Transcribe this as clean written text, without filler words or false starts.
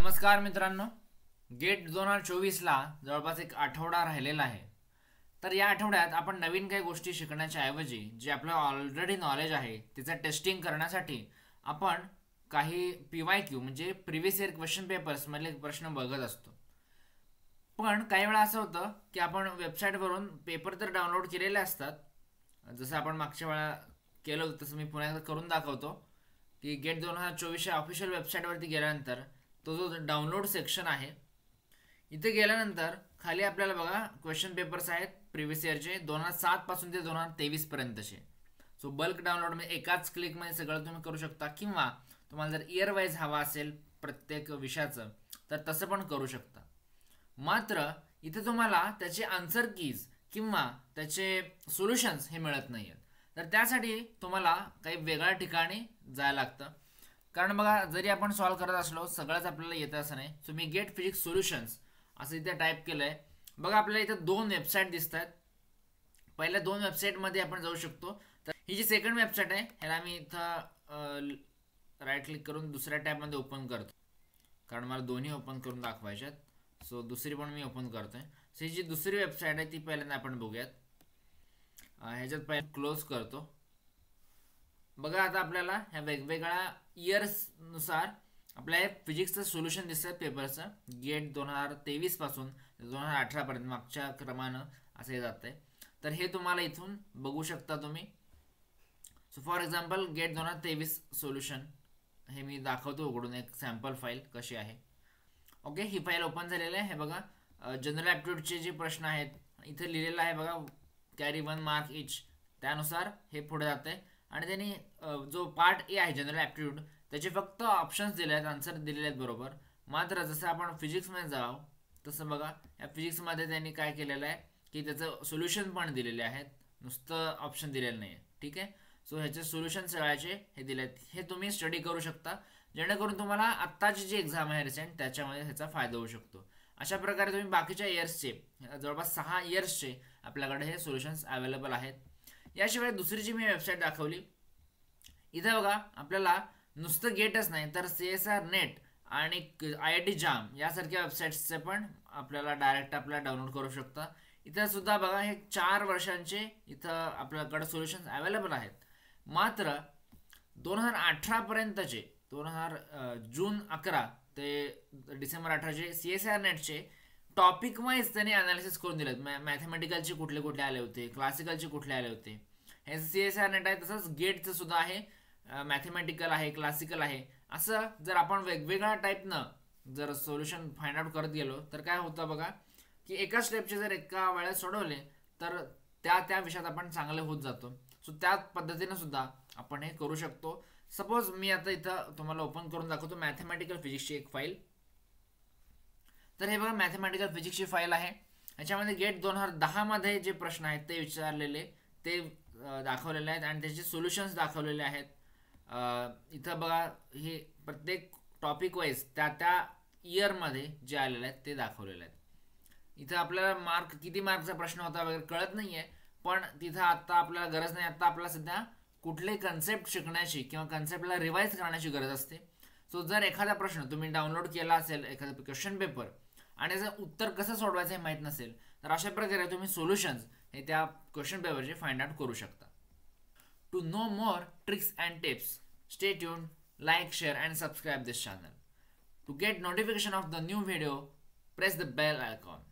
नमस्कार मित्रांनो, गेट 2024ला जवळपास एक आठवडा राहिलेला आहे. तर या आठवड्यात आपण नवीन काही गोष्टी शिकण्याच्या ऐवजी जे आपलं ऑलरेडी नॉलेज आहे त्याचं टेस्टिंग करण्यासाठी आपण काही PYQ म्हणजे प्रिव्हियस इयर क्वेश्चन पेपर्स मधले प्रश्न बघत असतो. पण काही वेळा असं होतं की आपण वेबसाईटवरून पेपर तर डाउनलोड केलेले असतात, जसं आपण मागच्या वेळा केलं होतं तसं मी पुन्हा एकदा करून दाखवतो. की गेट 2024च्या ऑफिशियल वेबसाईटवरती गेल्यानंतर तो जो डाउनलोड सेक्शन आहे इथे गेल्यानंतर खाली आपल्याला बघा क्वेश्चन पेपर्स आहेत प्रिव्हियस इयरचे 2007 पासून ते 2023 पर्यंतचे. सो बल्क डाउनलोड म्हणजे एकाच क्लिकमध्ये सगळं तुम्ही करू शकता, किंवा तुम्हाला जर इयर वाईज हवा असेल प्रत्येक विषयाचं तर तसं पण करू शकता. मात्र इथे तुम्हाला त्याचे आन्सर कीज किंवा त्याचे सोल्युशन्स हे मिळत नाही आहेत. तर त्यासाठी तुम्हाला काही वेगळ्या ठिकाणी जायला लागतं. कारण बघा, जरी आपण सॉल्व्ह करत असलो सगळंच आपल्याला येतं असं नाही. सो मी गेट फिजिक्स सोल्युशन्स असं इथे टाईप केलं आहे. बघा, आपल्याला इथं दोन वेबसाईट दिसत आहेत. पहिल्या दोन वेबसाईटमध्ये आपण जाऊ शकतो. तर ही जी सेकंड वेबसाईट आहे ह्याला मी इथं राईट क्लिक करून दुसऱ्या टॅबमध्ये ओपन करतो, कारण मला दोन्ही ओपन करून दाखवायच्यात. सो दुसरी पण मी ओपन करतोय. सो ही जी दुसरी वेबसाईट आहे ती पहिल्यांदा आपण बघूयात. ह्याच्यात पहिला क्लोज करतो. बघा, आता आपल्याला ह्या वेगवेगळ्या इयर्सनुसार आपल्या हे फिजिक्सचं सोल्युशन दिसतं पेपरचं. गेट 2023 पासून 2018 पर्यंत मागच्या क्रमानं असं हे जात आहे. तर हे तुम्हाला इथून बघू शकता तुम्ही. So for example GATE 2023 solution हे मी दाखवतो उघडून एक सॅम्पल फाईल कशी आहे. ओके, ही फाईल ओपन झालेली आहे. हे बघा, जनरल ॲप्टिट्यूडचे जे प्रश्न आहेत इथे लिहिलेलं आहे बघा, कॅरी 1 मार्क इच. त्यानुसार हे पुढे जाते आणि त्यांनी जो पार्ट ए आहे जनरल ॲप्टिट्यूड त्याचे फक्त ऑप्शन्स दिले आहेत, आन्सर दिलेले आहेत बरोबर. मात्र जसं आपण फिजिक्समध्ये जाऊ तसं बघा, या फिजिक्समध्ये त्यांनी काय केलेलं आहे की त्याचं सोल्युशन पण दिलेले आहेत, नुसतं ऑप्शन दिलेलं नाही आहे. ठीक आहे. सो ह्याचे सोल्युशन सगळ्याचे हे दिले आहेत. हे तुम्ही स्टडी करू शकता, जेणेकरून तुम्हाला आत्ताची जी एक्झाम आहे रिसेंट त्याच्यामध्ये ह्याचा फायदा होऊ शकतो. अशा प्रकारे तुम्ही बाकीच्या इयर्सचे जवळपास 6 इयर्सचे आपल्याकडे हे सोल्युशन्स अवेलेबल आहेत. याशिवाय दुसरी जी मी वेबसाईट दाखवली इथं बघा, आपल्याला नुसतं गेटच नाही तर CSR नेट आणि IIT जाम यासारख्या वेबसाईट्सचे पण आपल्याला डायरेक्ट आपल्याला डाउनलोड करू शकता. इथं सुद्धा बघा, हे 4 वर्षांचे इथं आपल्याकडे सोल्युशन्स अवेलेबल आहेत. मात्र 2018 पर्यंतचे जून 11 ते डिसेंबर 18चे CSR नेटचे टॉपिक वाईज त्यांनी अनालिसिस करून दिलेत. मॅथमॅटिकलचे कुठले कुठले आले होते, क्लासिकलचे कुठले आले होते. हे CSR नेट आहे. तसंच गेटचं सुद्धा आहे, मॅथमॅटिकल आहे, क्लासिकल आहे. असं जर आपण वेगवेगळ्या टाईपनं जर सोल्युशन फाइंड आउट करत गेलो तर काय होतं बघा, की एका स्टेपचे जर एका वेळेस सोडवले तर त्या विषयात आपण चांगले होत जातो. सो त्या पद्धतीनं सुद्धा आपण हे करू शकतो. सपोज मी आता इथं तुम्हाला ओपन करून दाखवतो मॅथमॅटिकल फिजिक्सची एक फाईल. तर हे बघा, मॅथमॅटिकल फिजिक्सची फाईल आहे. ह्याच्यामध्ये गेट 2010 मध्ये जे प्रश्न आहेत ते विचारलेले ते दाखवलेले आहेत आणि त्याचे सोल्युशन्स दाखवलेले आहेत. इथं बघा, हे प्रत्येक टॉपिक वाईज त्या इयरमध्ये जे आलेले आहेत ते दाखवलेले आहेत. इथं आपल्याला किती मार्कचा प्रश्न होता वगैरे कळत नाही आहे, पण तिथं आत्ता आपल्याला गरज नाही. आत्ता आपल्याला सध्या कुठले कन्सेप्ट शिकण्याची किंवा कन्सेप्टला रिवाईज करण्याची गरज असते. सो जर एखादा प्रश्न तुम्ही डाउनलोड केला असेल, एखादा क्वेश्चन पेपर, आणि त्याचं उत्तर कसं सोडवायचं हे माहीत नसेल तर अशा प्रकारे तुम्ही सोल्युशन्स हे त्या क्वेश्चन पेपरचे फाइंड आउट करू शकता. To know more tricks and tips, stay tune, like, share and subscribe this channel. To get notification of the new video, press the bell icon.